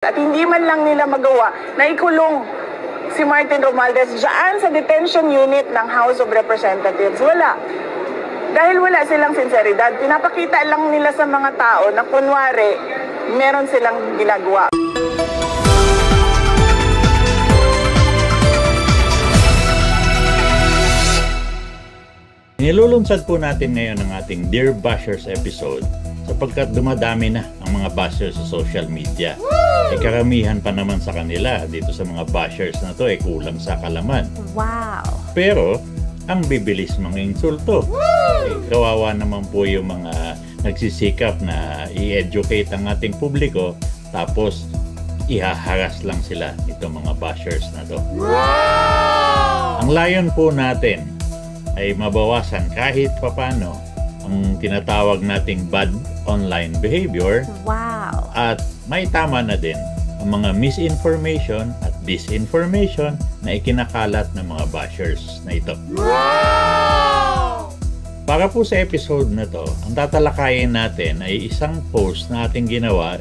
At hindi man lang nila magawa na ikulong si Martin Romualdez dyan sa detention unit ng House of Representatives. Wala. Dahil wala silang sinseridad, pinapakita lang nila sa mga tao na kunwari meron silang ginagawa. Nilulunsad po natin ngayon ang ating Dear Bashers episode sapagkat dumadami na ang mga bashers sa social media. Karamihan pa naman sa kanila dito sa mga bashers na to kulang sa kalaman. Wow! Pero ang bibilis mga insulto. Kawawa naman po yung mga nagsisikap na i-educate ang ating publiko tapos ihaharas lang sila itong mga bashers na to. Wow! Ang layon po natin ay mabawasan kahit papano ang tinatawag nating bad online behavior. Wow! At may tama na din ang mga misinformation at disinformation na ikinakalat ng mga bashers na ito. Wow! Para po sa episode na to, ang tatalakayin natin ay isang post na ating ginawa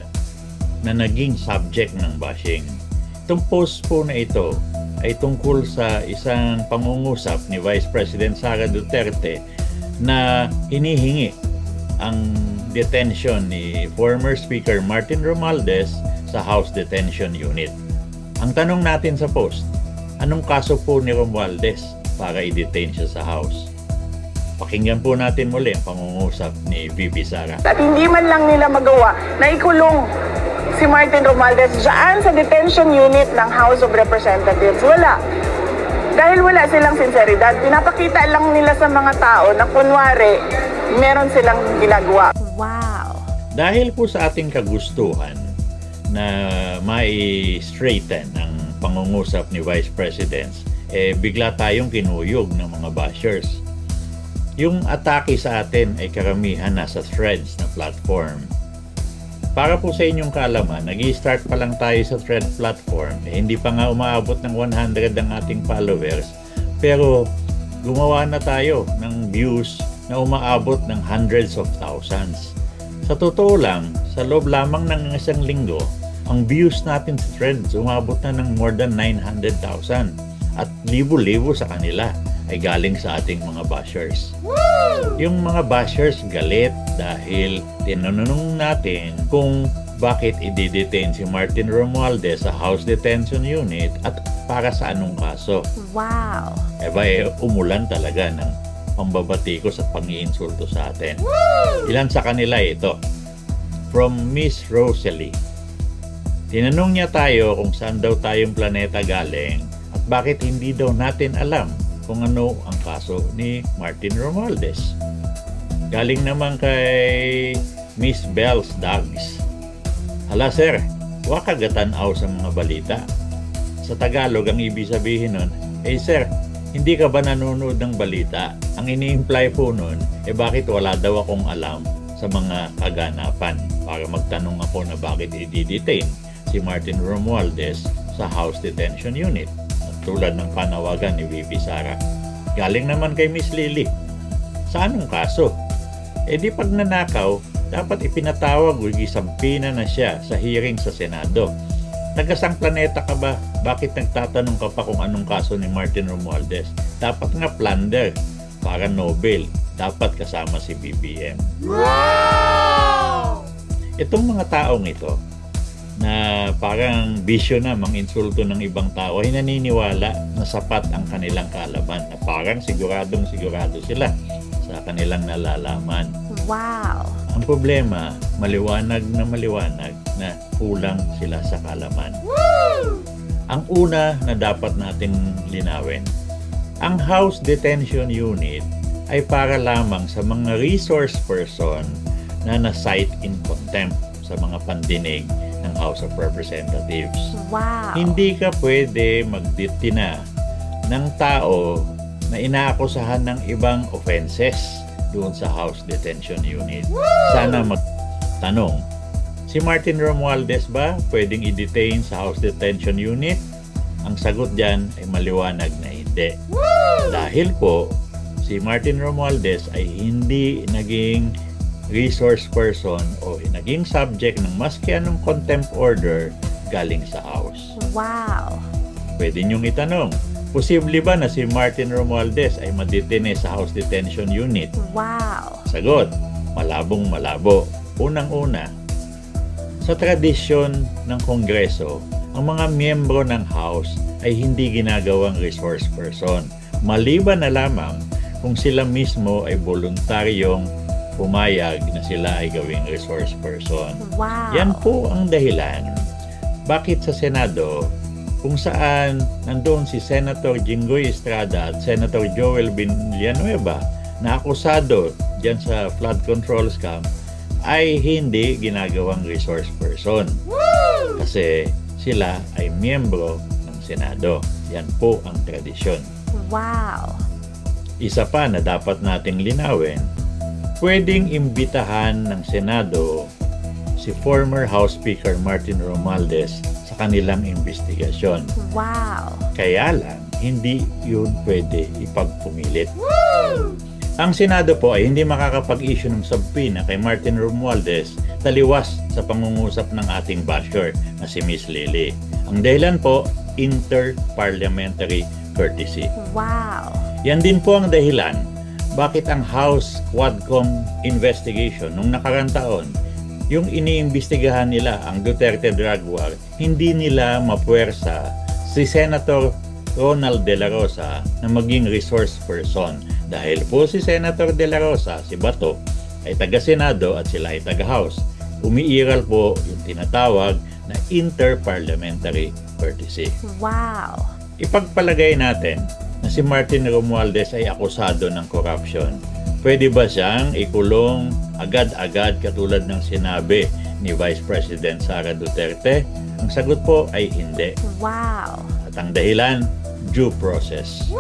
na naging subject ng bashing. Itong post po na ito ay tungkol sa isang pangungusap ni Vice President Sara Duterte na hinihingi ang detention ni former Speaker Martin Romualdez sa House Detention Unit. Ang tanong natin sa post, anong kaso po ni Romualdez para i-detain siya sa House? Pakinggan po natin muli ang pangungusap ni VP Sara. At hindi man lang nila magawa na ikulong si Martin Romualdez dyan sa detention unit ng House of Representatives. Wala. Dahil wala silang sinseridad, pinapakita lang nila sa mga tao na kunwari meron silang ginagawa. Wow! Dahil po sa ating kagustuhan na mai-straighten ang pangungusap ni Vice President, bigla tayong kinuyog ng mga bashers. Yung atake sa atin ay karamihan nasa Threads na platform. Para po sa inyong kaalaman, nag-i-start pa lang tayo sa Thread platform. Hindi pa nga umaabot ng 100 ang ating followers. Pero gumawa na tayo ng views na umaabot ng hundreds of thousands. Sa totoo lang, sa loob lamang ng isang linggo, ang views natin sa Threads umabot na ng more than 900,000. At libo-libo sa kanila ay galing sa ating mga bashers. Yung mga bashers galit dahil tinanong natin kung bakit i-detain si Martin Romualdez sa House Detention Unit at para sa anong kaso. Wow! Umulan talaga ng pambabatikos at pang-iinsulto sa atin. Ilan sa kanila ito. From Miss Rosalie. Tinanong niya tayo kung saan daw tayong planeta galing at bakit hindi daw natin alam kung ano ang kaso ni Martin Romualdez. Galing naman kay Miss Bell's Dogs. Hala sir, wakagatan-aw sa mga balita. Sa Tagalog, ang ibig sabihin nun, sir, hindi ka ba nanonood ng balita? Ang ini-imply po nun, bakit wala daw akong alam sa mga kaganapan para magtanong ako na bakit i-detain si Martin Romualdez sa House Detention Unit. Tulad ng panawagan ni VP Sara. Galing naman kay Miss Lily. Sa anong kaso? Di pag nanakaw, dapat ipinatawag o gisampina na siya sa hearing sa Senado. Tagasang planeta ka ba? Bakit nagtatanong ka pa kung anong kaso ni Martin Romualdez? Dapat nga plunder para Nobel. Dapat kasama si BBM. Wow! Itong mga taong ito na parang bisyo na mang-insulto ng ibang tao ay naniniwala na sapat ang kanilang kaalaman, na parang siguradong sigurado sila sa kanilang nalalaman. Wow! Ang problema, maliwanag na kulang sila sa kaalaman. Woo! Ang una na dapat natin linawin, ang House Detention Unit ay para lamang sa mga resource person na na-cite in contempt sa mga pandinig ng House of Representatives. Wow! Hindi ka pwede magditina ng tao na inaakusahan ng ibang offenses doon sa House Detention Unit. Sana magtanong, si Martin Romualdez ba pwedeng i-detain sa House Detention Unit? Ang sagot dyan ay maliwanag na hindi. Dahil po, si Martin Romualdez ay hindi naging resource person o naging subject ng maski anong contempt order galing sa House. Wow. Pwede niyong itanong, posible ba na si Martin Romualdez ay madetene sa House Detention Unit? Wow. Sagot, malabong malabo. Unang-una, sa tradisyon ng Kongreso, ang mga miyembro ng House ay hindi ginagawang resource person. Maliban na lamang kung sila mismo ay voluntaryong pumayag na sila ay gawing resource person. Wow. Yan po ang dahilan bakit sa Senado, kung saan nandoon si Senator Jinggoy Estrada at Senator Joel Villanueva na akusado dyan sa flood control scam, ay hindi ginagawang resource person. Kasi sila ay miyembro ng Senado. Yan po ang tradisyon. Wow. Isa pa na dapat nating linawin, pwedeng imbitahan ng Senado si former House Speaker Martin Romualdez sa kanilang investigasyon. Wow. Kaya lang, hindi yun pwede ipagpumilit. Ang Senado po ay hindi makakapag-issue ng subpoena kay Martin Romualdez taliwas sa pangungusap ng ating basher na si Miss Lily. Ang dahilan po, inter-parliamentary courtesy. Wow. Yan din po ang dahilan bakit ang House Quadcom investigation nung nakarang taon, yung iniimbestigahan nila ang Duterte drug war, hindi nila mapuwersa si Senator Ronald De La Rosa na maging resource person. Dahil po si Senator De La Rosa, si Bato, ay taga-Senado at sila ay taga-House. Umiiral po yung tinatawag na inter-parliamentary courtesy. Wow. Ipagpalagay natin na si Martin Romualdez ay akusado ng corruption. Pwede ba siyang ikulong agad-agad katulad ng sinabi ni Vice President Sara Duterte? Ang sagot po ay hindi. Wow. At ang dahilan, due process.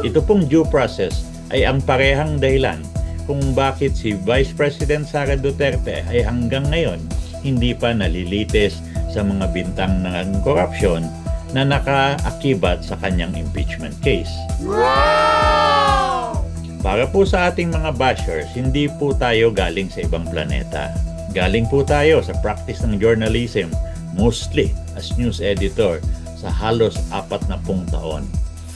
Ito pong due process ay ang parehang dahilan kung bakit si Vice President Sara Duterte ay hanggang ngayon hindi pa nalilitis sa mga bintang ng korupsyon na nakaakibat sa kanyang impeachment case. Para po sa ating mga bashers, hindi po tayo galing sa ibang planeta. Galing po tayo sa practice ng journalism, mostly as news editor sa halos 40 taon,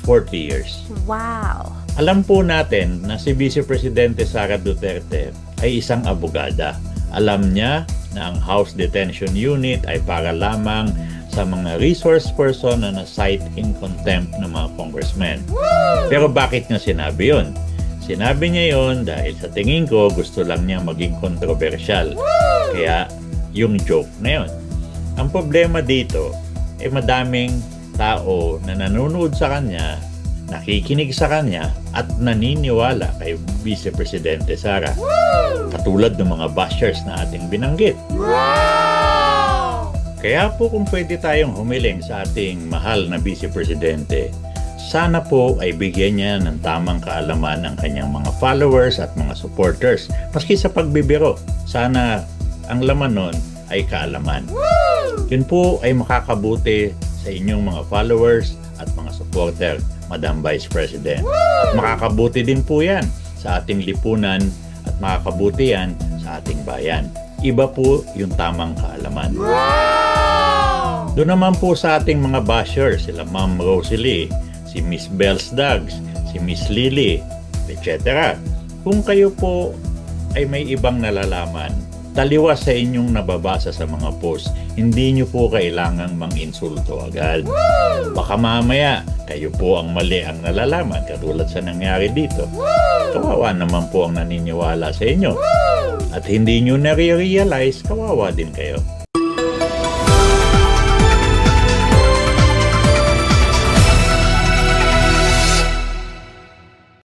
40 years. Wow. Alam po natin na si Vice Presidente Sara Duterte ay isang abogada. Alam niya na ang House Detention Unit ay para lamang sa mga resource person na na-cite in contempt ng mga congressmen. Pero bakit niya sinabi yun? Sinabi niya yun dahil sa tingin ko gusto lang niya maging kontrobersyal. Kaya yung joke na yun. Ang problema dito ay madaming tao na nanonood sa kanya, nakikinig sa kanya at naniniwala kay Vice Presidente Sara. Katulad ng mga bashers na ating binanggit. Kaya po kung pwede tayong humiling sa ating mahal na Vice Presidente, sana po ay bigyan niya ng tamang kaalaman ang kanyang mga followers at mga supporters. Maski sa pagbibiro, sana ang laman nun ay kaalaman. Yun po ay makakabuti sa inyong mga followers at mga supporter, Madam Vice President. At makakabuti din po yan sa ating lipunan at makakabuti yan sa ating bayan. Iba po yung tamang kaalaman. Doon naman po sa ating mga bashers, sila Ma'am Rosalie, si Miss Bells Dogs, si Miss Lily, etc. Kung kayo po ay may ibang nalalaman, taliwas sa inyong nababasa sa mga post, hindi nyo po kailangang mang-insulto agad. Baka mamaya, kayo po ang mali ang nalalaman katulad sa nangyari dito. Kawawa naman po ang naniniwala sa inyo. At hindi nyo nare-realize, kawawa din kayo.